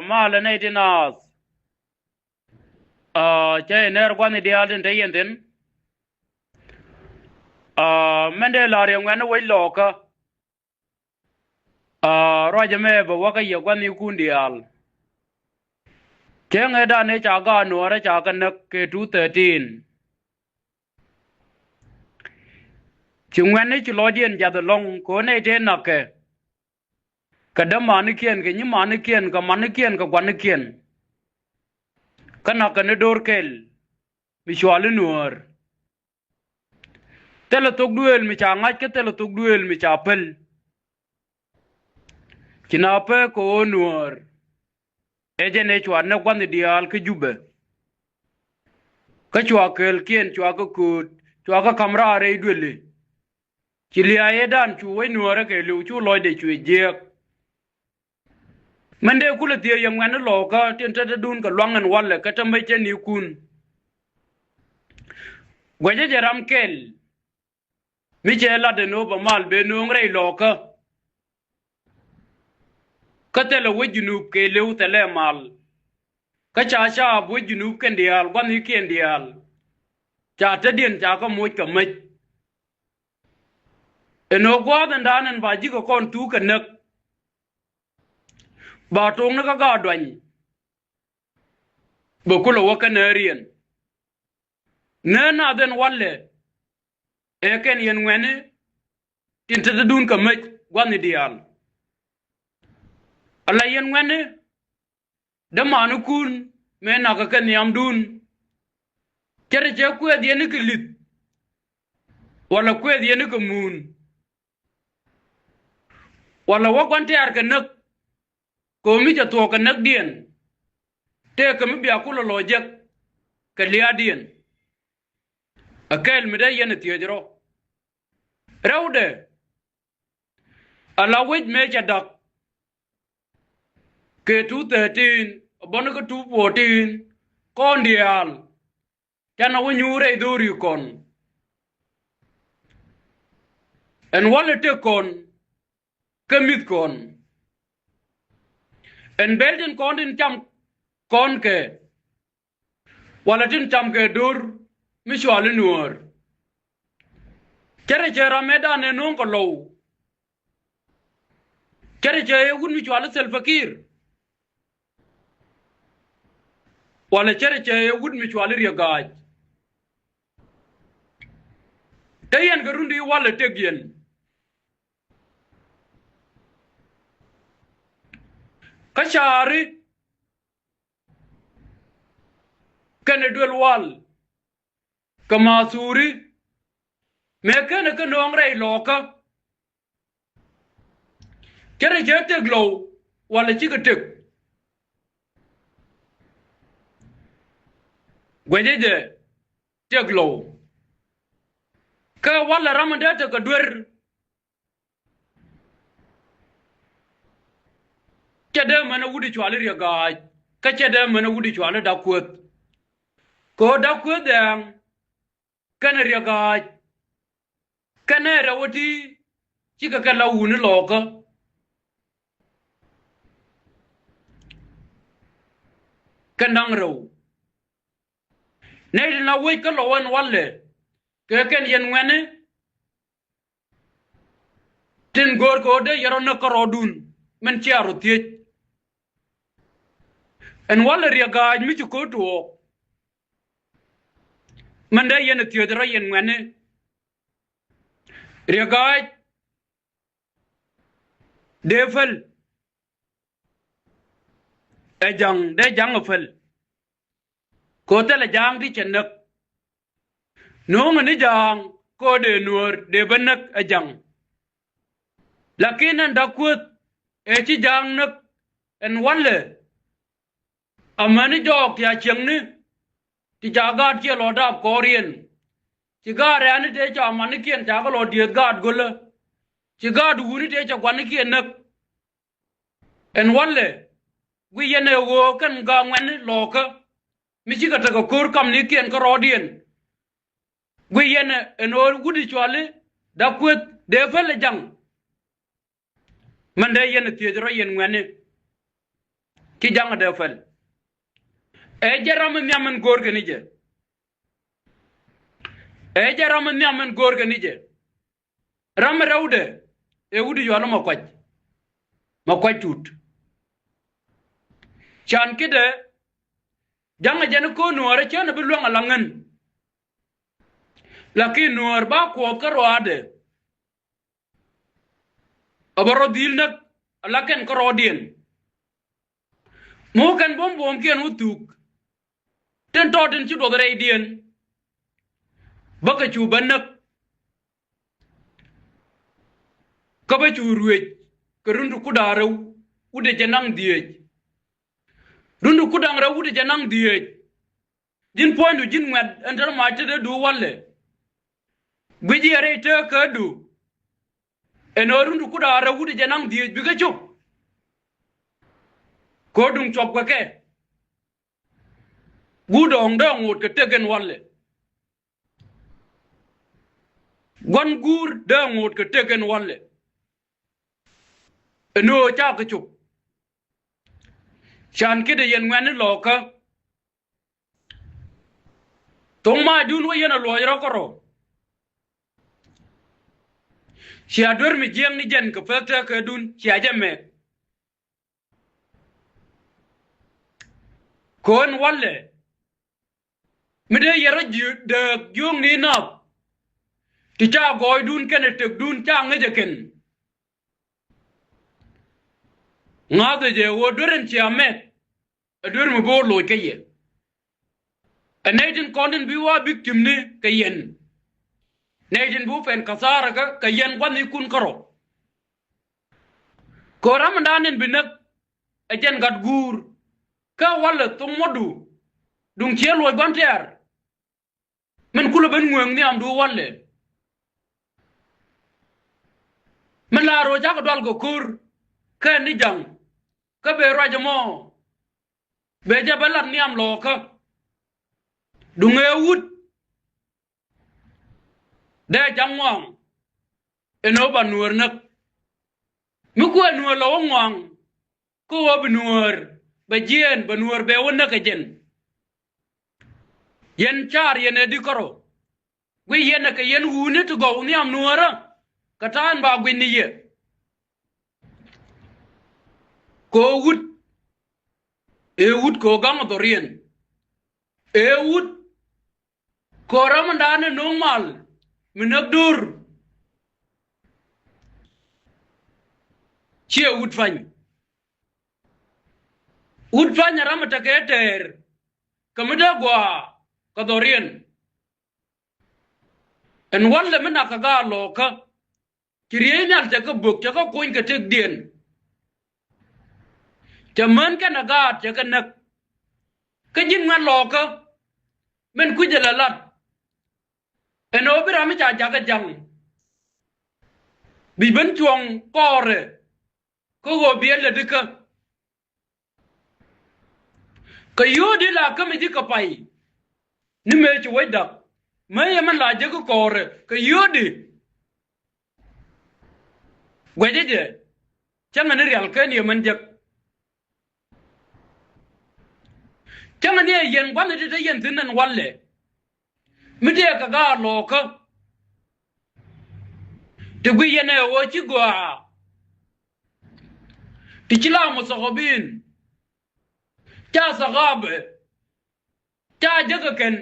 ma la nei dinas che ner gwani dia den tayen den mende la re ngwan we loka roje me ba waka ye gwani kundial kenge da ne cha ga no ra cha kan ke 213 chungwen ni chulo dien ja de long ko ne te na ke kada man kien ke ni man kien ka man kien ka gwan kien kana kan dor kel mi shwal nuor tele tok duel mi cha ngat ke tele tok duel mi cha pel kina pe ko nuor eje ne chwan ne gwan dial ke jube ka chwa kel kien chwa ko kut chwa ka kamra re duele chilia edan chu we nuor ke lu chu loy de chu je mende kula tie yam ngana loka tin ta dun ka lwangan wala ka tambe che ni kun gwaje jaram kel mi che la de no ba mal be no ngre loka ka tele we junub ke lew tele mal ka cha cha bu junub ken dial gwan hi ken dial cha ta dien cha ko mo ka me eno gwa dan danen ba ji ko kon tu ka nak ba tong na ka ga dwan ba kula wa kanarian na na den walle e ken yen ngene tin ta dun ka me gwan dial ala yen ngene da manu kun me na ka kan yam dun kere je ku e ni kilit wala ku e ni ka mun wala wa kwante ar ka nak ko mi ja to ka nak dien te ka mi bia ku lo lojek ka liya dien akel mi da yen ti jero rawde ala wej me ja dak ke 213 bono ko 214 kon dial kana wo nyure idori kon en wala te kon kemit kon en belden kon din cham kon ke wala tin cham ke dur mi shwal nuor kere jera medan en non ko low kere je gun mi shwal sel fakir wala kere je gun mi shwal riya gaj tayen garundi wala tegyen kashari kene dwel wal kamasuri me kene ke nongre loka kere je teglo wala chika tek gwejeje teglo ka wala ramanda ta ka dwer kede mana wudi chwale riya gaj ka kede mana wudi chwale dakwet ko dakwet dang kana riya gaj kana rawati chika kala wuni loka kanang raw nei na wei ka lowan walle ke ken yen ngene tin gor ko de yaro na karodun men chiaro tie en wala riya gaj mi ko to man da yen tie dra yen ngene riya gaj defal ejang de jang fel ko tele jang di chenak no ngani jang ko de nuor de banak ejang lakin an dakwet e chi jang nak en walle amani jok ya chengni ti jaga ti lo da korien ti ga ran de ja mani kien ja ko lo diet gad gola ti ga du ni de ja kwan kien nak en walle wi yene wo kan ga ngwan loka mi chi ka ta ko kur kam ni kien ko rodien wi yene en or gudi chwale dakwet de fel jang man de yen ti jro yen ngwane ki jang de fel e jaram nyamen gor ke nije e jaram nyamen gor ke nije ram rawde e wudi yo no ma kwaj tut chan kide janga jen ko nuore chen bi luang alangen lakin nuor ba ko karo ade abaro dil nak laken karo dien mo kan bom bom kien utuk ten to den ci do re dien baka chu banak ka ba chu ruwej ka rundu ku daraw ude janang diej rundu ku dang raw ude janang diej jin pointu jin ngad entar ma te du walle gbeji are te ka du eno rundu ku daraw ude janang diej bi ga chu ko dung chop ka ke gudong dong ngut ke tegen walle gon gur dong ngut ke tegen walle eno cha ka chu chan kide yen ngwan lo ka tong ma dun wa yen lo yoro koro si ador mi jeng ni jen ka fakta ka dun si ajame kon walle mide yero de yung ni nap ti cha goy dun ken tek dun cha ngeje ken ngade je wo doren chi amet adur mo bo lo ke ye anejin konden bi wa victim ni ke yen nejin bu fen kasara ka yen kwan ni kun karo ko ramadan binak ajen gad gur ka wala to modu dung chelo banter men kula ben ngeng ni am du walle men la ro ja ko dal go kur ka ni jang ka be raja mo be jabalat ni am lo ka dung e wut de jangwang eno banuor nak mi ko nuor lo ngwang ko wa banuor ba jien banuor be wona ka jen yen char yen edi koro gwi yen ka yen wuni to go ni am nuora katan ba gwi ni ye ko wut e wut ko gam dorien e wut ko ramandane normal minabdur che wut fany ramata keter kamida gwa kadorien en walle mena ka ga loka kirienyal te ka buk te ka koin ka tek dien te man ka na ga te ka nak ka jin ngan loka men ku jela lat en obira mi cha ja ka jang bi ben chuong kore ko go biel de ka yodi la ka mi di ka pai ni me chi wai dak me man la je ko kore ka yodi gweje changa ni real ka ni man jak changa ni yen kwan ni de yen tin nan walle mi de ka ga lo ka de gwi yen e wo chi gwa ti chila musaqabin cha sagabe cha jaga ken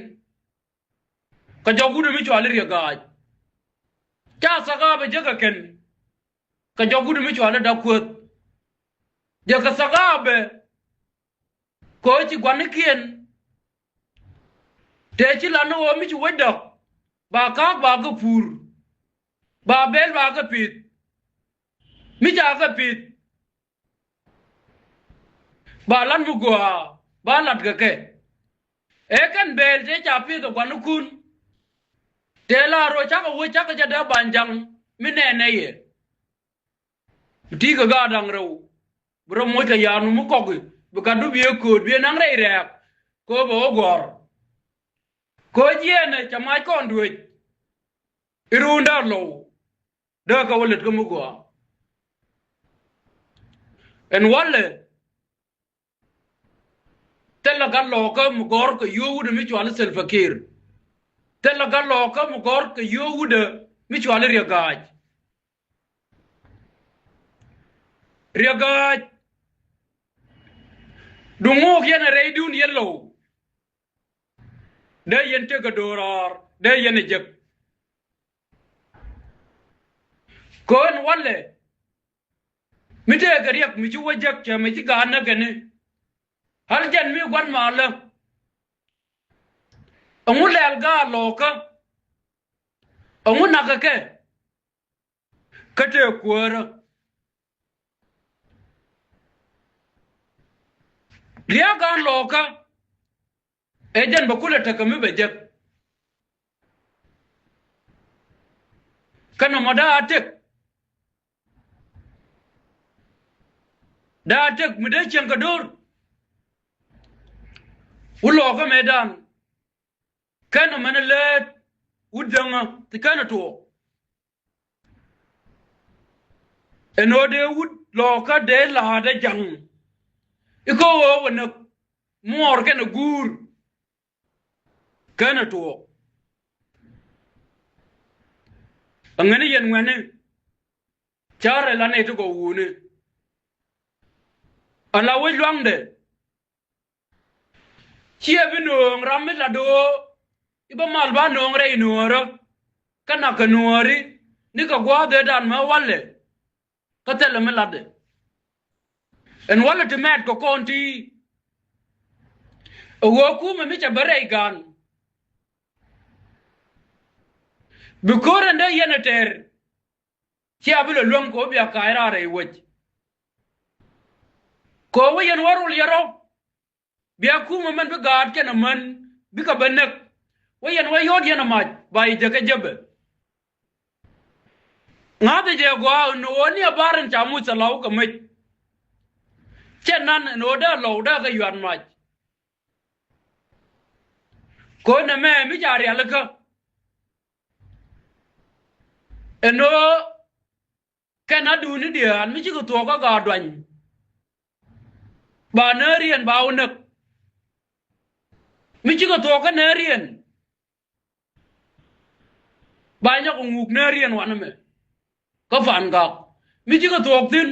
ka jogudu mi chwali riga cha sagabe jaga ken ka jogudu mi chwali dakwet jaga sagabe ko chi gwanikien te chi lanu wo mi chweda ba ka ba ga pur ba bel ba ga pit mi ja ga pit ba lan mu gwa ba lat ga ke e kan bel te cha pi to gwanukun te la ro cha ko wo cha ka ja da banjang mi ne ne ye ti ga dang ro bro mo ta ya nu mu ko gi bu ka du bi ko bi nang re re ko bo gor ko je ne cha mai kon du irunda lo da ka wolet ko mu gwa en walle tela gallo ka mugor ka yude mi chwal sel fakir tela gallo ka mugor ka yude mi chwal riagaj dungo yana reidun yellow de yente ga dorar de yene jek kon walle mi te ga riak mi ci wajak cha mi ci ga na gane hal jan mi gwan mala amu lel ga loka amu nakake kate kuara riagan loka ejan bakula takami bejek kana mada atek da atek mide chenkadur uloka medan kana manalet udanga tikana to enode ud loka de la da jang iko wona mor kana gur kana to angani yen ngane chare la ne to go wune ala we lwangde chia bino ramme la do iba mal ba no re inoro kana kanori ni ka gwa de dan ma walle ka tele me lade en walle te met ko konti owo ku me mi cha bare gan bukore nda yeneter chia bilo lwang ko bia kaira re wech ko we yen warul yaro bia ku man be gad ken man bi ka benek we yen we yod yen ma bai je ka jebe ngade je go no woni abaran chamu salaw ka me chenan no da lo da ka yuan ma ko na me mi jari alaka eno kana du ni dia mi chi ko to ka ga dwan ba nerian ba unak mi chi ko to ka nerian ba nya ko nguk nerian wan me ka fan ga mi chi ko to tin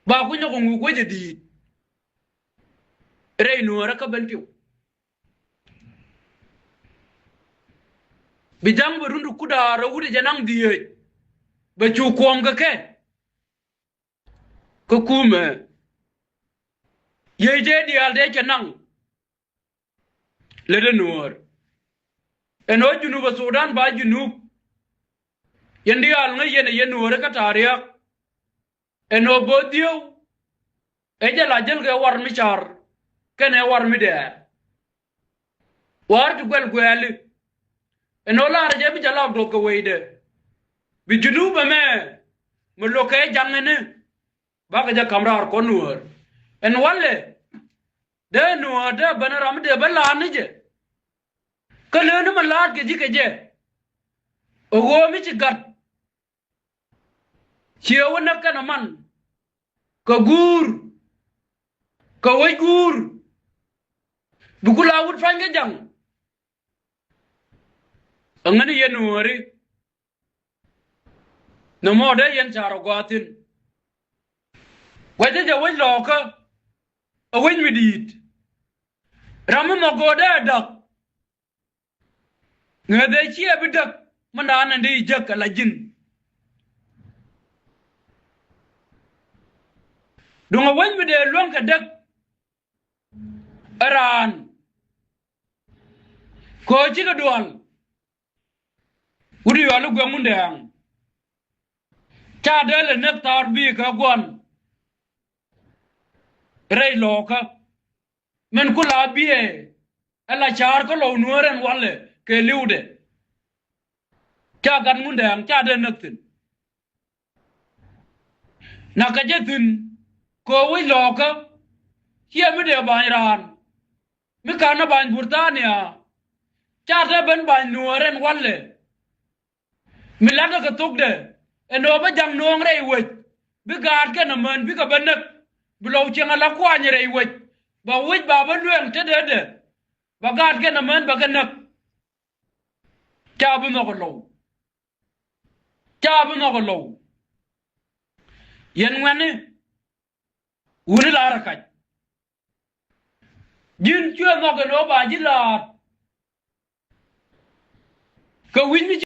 ba ku nya ko nguk we je di re no ra ka ben piu bijang burundu kuda ra wude janang diye ba chu kom ga ke ko kume ye je di al de janang le de nuor eno junu ba sudan ba junu yendi al nga yene yenuor ka tariya eno bodio eje la jel ga war mi char kene war mi de war tu gel gweli eno la reje bi jala do ko weide bi junu ba me mo loke jangene ba ga ja kamrar ko nuor en walle de nuor de banaram de bala nije kale ne malat ke je ogo mi ci gat ci wona kana man ko gur ko way gur dugula wut fanga jang angani yenuori no mode yen charo gotin waje je way loka awin midit ramu magoda dak ngade ci abidak mandana ndi jak la jin dunga way mi de lonka dak aran ko ci ga dual uri walu gwamunde yang cha dele nek tar bi ka gon rei loka men kula biye ala char ko lo nuoren walle ke liude cha gan munde yang cha de nektin nakajetin ko wi loka hiya mi de banran mi kana ban burtania cha de ben ban nuoren walle milaka ka tukde eno ba jang nong rei wech bi gad ke na man bi ka benek bi lo chenga la kwa nyere wech ba wit ba ba luen te de ba gad ke na men ba ganak cha bu no ko lo cha bu no ko lo yen ngani wuri la ra ka jin chue no ko no ba ji la ka win mi